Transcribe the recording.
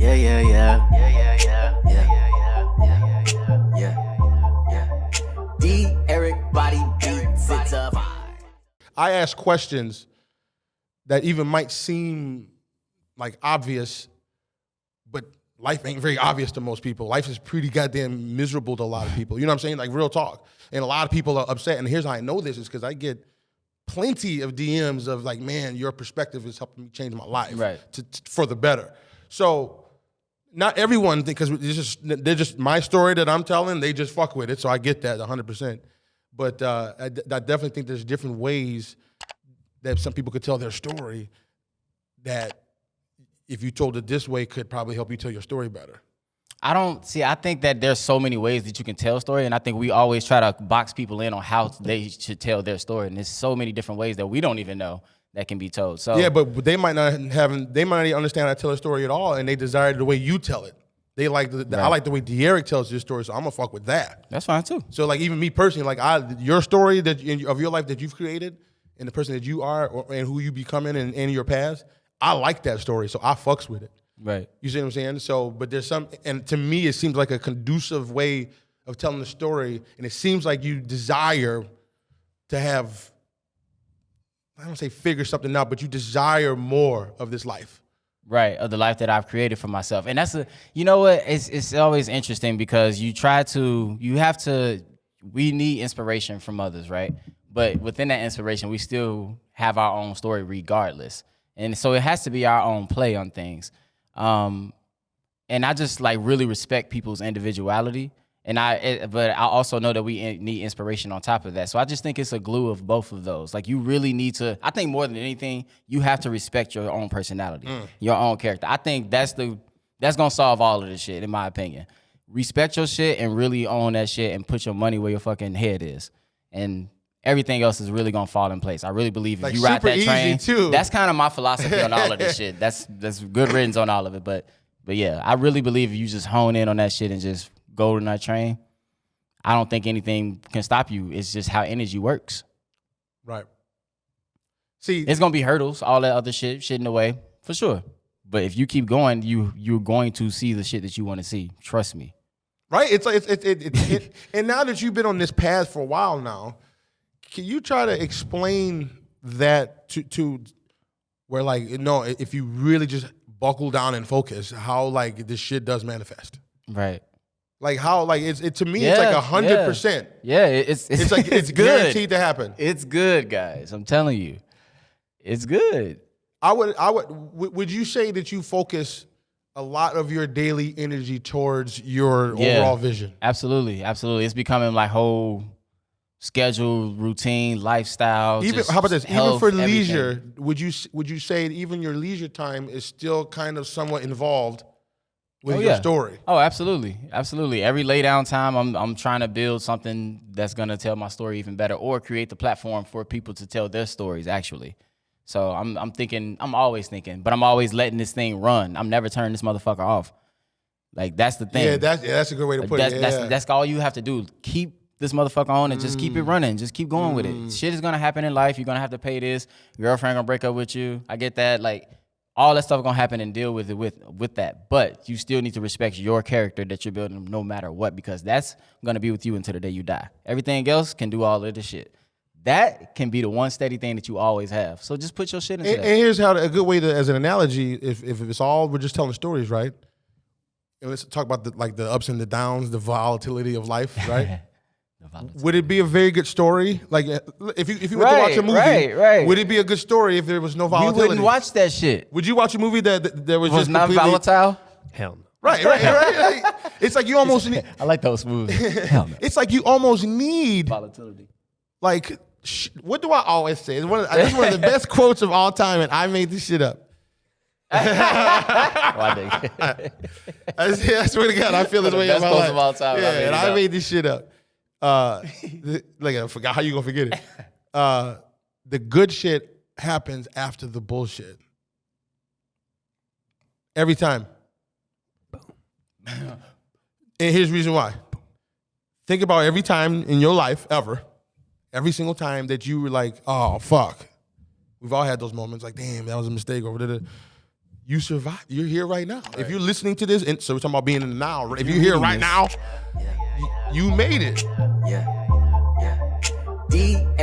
Yeah, yeah, yeah. Yeah, yeah, yeah. Yeah, yeah, yeah. Yeah, yeah, yeah. D. Eric Body Beats. It's a vibe. I ask questions that even might seem like obvious, but life ain't very obvious to most people. Life is pretty goddamn miserable to a lot of people. You know what I'm saying? Like real talk. And a lot of people are upset. And here's how I know this is because I get plenty of DMs of like, man, your perspective is helping me change my life for the better. So not everyone, because they're just my story that I'm telling, they just fuck with it. So I get that 100%. But I definitely think there's different ways that some people could tell their story that if you told it this way could probably help you tell your story better. I think that there's so many ways that you can tell a story, and I think we always try to box people in on how they should tell their story, and there's so many different ways that we don't even know that can be told. So yeah, but they might not understand how to tell a story at all, and they desire the way you tell it. They like I like the way D'Eric tells your story, so I'm gonna fuck with that. That's fine too. So like even me personally, like your story of your life that you've created, and the person that you are, and who you becoming, and in your past, I like that story, so I fucks with it. Right. You see what I'm saying? So, but there's some, and to me, it seems like a conducive way of telling the story, and it seems like you desire to have, I don't say figure something out, but you desire more of this life. Right, of the life that I've created for myself. And that's you know what, it's always interesting because we need inspiration from others, right? But within that inspiration, we still have our own story regardless. And so it has to be our own play on things. And I just like really respect people's individuality, but I also know that we need inspiration on top of that. So I just think it's a glue of both of those. Like you really need to, I think more than anything, you have to respect your own personality, your own character. I think that's gonna solve all of this shit, in my opinion. Respect your shit and really own that shit and put your money where your fucking head is. And everything else is really gonna fall in place. I really believe if you ride that train, too. That's kind of my philosophy on all of this shit. That's good riddance on all of it. But yeah, I really believe if you just hone in on that shit and just go on that train, I don't think anything can stop you. It's just how energy works. Right. See, it's gonna be hurdles, all that other shit in the way, for sure. But if you keep going, you're going to see the shit that you want to see. Trust me. Right? It's like and now that you've been on this path for a while now, can you try to explain that to where like, no, if you really just buckle down and focus, how like this shit does manifest? Right. Like how like to me it's like 100%. Yeah, it's like it's good. Guaranteed to happen. It's good, guys. I'm telling you, it's good. Would you say that you focus a lot of your daily energy towards your overall vision? Absolutely. It's becoming like whole schedule, routine, lifestyle. Even how about this? Health, even for everything. leisure, would you say that even your leisure time is still kind of somewhat involved with your story? Oh, absolutely. Every lay down time, I'm trying to build something that's gonna tell my story even better, or create the platform for people to tell their stories. Actually, so I'm always thinking, but I'm always letting this thing run. I'm never turning this motherfucker off. Like that's the thing. Yeah, that's a good way to put it. That's all you have to do. Keep this motherfucker on and just keep it running. Just keep going with it. Shit is gonna happen in life. You're gonna have to pay this. Your girlfriend gonna break up with you. I get that. Like all that stuff gonna happen and deal with it with that. But you still need to respect your character that you're building no matter what, because that's gonna be with you until the day you die. Everything else can do all of this shit. That can be the one steady thing that you always have. So just put your shit into that. And here's how a good way to, as an analogy, if it's all we're just telling stories, right? And let's talk about the ups and the downs, the volatility of life, right? Would it be a very good story? Like if you were to watch a movie, would it be a good story if there was no volatility? You wouldn't watch that shit. Would you watch a movie that was just not volatile? Hell no. Right. Like, it's like you almost need. I like those movies. Hell no. It's like you almost need volatility. Like, what do I always say? It's one of the best quotes of all time, and I made this shit up. I swear to God, I feel this way in my life. Of all time, I made this shit up. Like I forgot how you gonna forget it. The good shit happens after the bullshit. Every time. And here's the reason why. Think about every time in your life ever, every single time that you were like, oh fuck. We've all had those moments like, damn, that was a mistake or whatever. you survived. You're here right now. If you're listening to this, and so we're talking about being in the now. If you're here right now, you made it. Yeah, yeah.